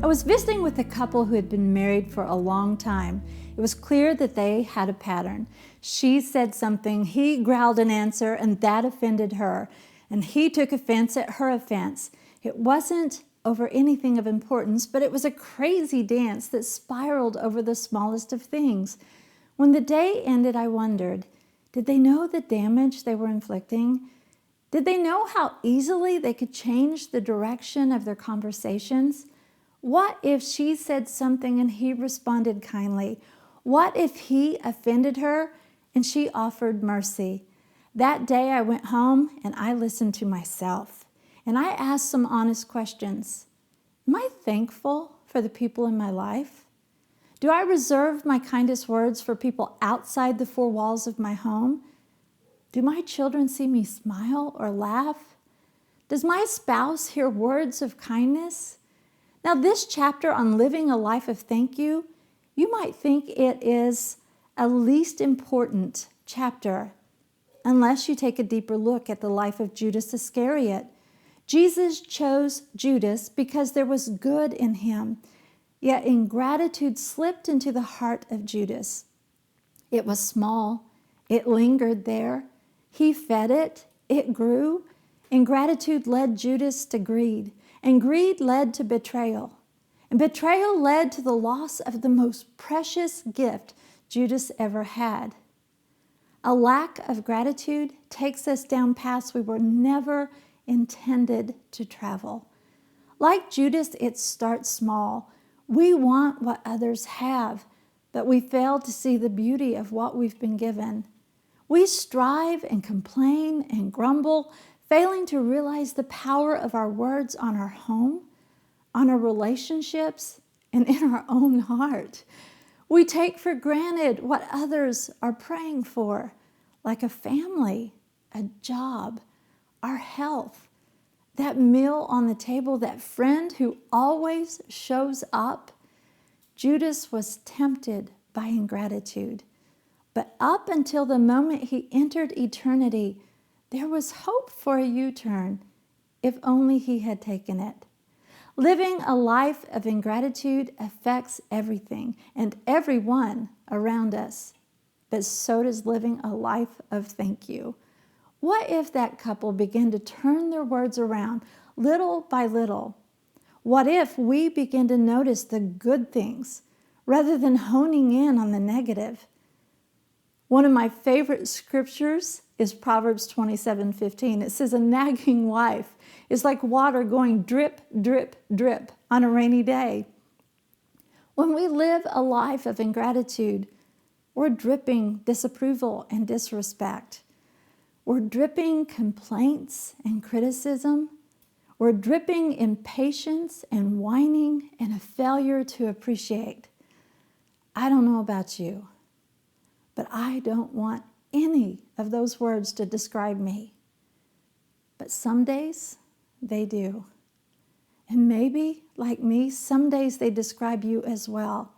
I was visiting with a couple who had been married for a long time. It was clear that they had a pattern. She said something, he growled an answer, and that offended her. And he took offense at her offense. It wasn't over anything of importance, but it was a crazy dance that spiraled over the smallest of things. When the day ended, I wondered, did they know the damage they were inflicting? Did they know how easily they could change the direction of their conversations? What if she said something and he responded kindly? What if he offended her and she offered mercy? That day I went home and I listened to myself. And I asked some honest questions. Am I thankful for the people in my life? Do I reserve my kindest words for people outside the four walls of my home? Do my children see me smile or laugh? Does my spouse hear words of kindness? Now, this chapter on living a life of thank you might think it is a least important chapter unless you take a deeper look at the life of Judas Iscariot. Jesus chose Judas because there was good in him, yet ingratitude slipped into the heart of Judas. It was small. It lingered there. He fed it. It grew. Ingratitude led Judas to greed, and greed led to betrayal. And betrayal led to the loss of the most precious gift Judas ever had. A lack of gratitude takes us down paths we were never intended to travel. Like Judas, it starts small. We want what others have, but we fail to see the beauty of what we've been given. We strive and complain and grumble, failing to realize the power of our words on our home, on our relationships, and in our own heart. We take for granted what others are praying for, like a family, a job, our health, that meal on the table, that friend who always shows up. Judas was tempted by ingratitude. But up until the moment he entered eternity, there was hope for a U-turn, if only he had taken it. Living a life of ingratitude affects everything and everyone around us, but so does living a life of thank you. What if that couple began to turn their words around little by little? What if we begin to notice the good things rather than honing in on the negative? One of my favorite scriptures is Proverbs 27:15. It says, a nagging wife is like water going drip, drip, drip on a rainy day. When we live a life of ingratitude, we're dripping disapproval and disrespect. We're dripping complaints and criticism. We're dripping impatience and whining and a failure to appreciate. I don't know about you, but I don't want any of those words to describe me. But some days they do. And maybe, like me, some days they describe you as well.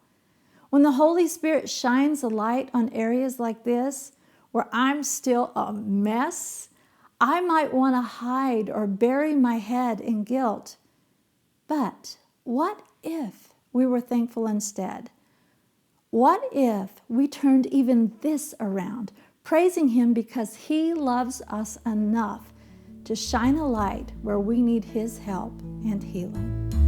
When the Holy Spirit shines a light on areas like this, where I'm still a mess, I might want to hide or bury my head in guilt. But what if we were thankful instead? What if we turned even this around, praising Him because He loves us enough to shine a light where we need His help and healing?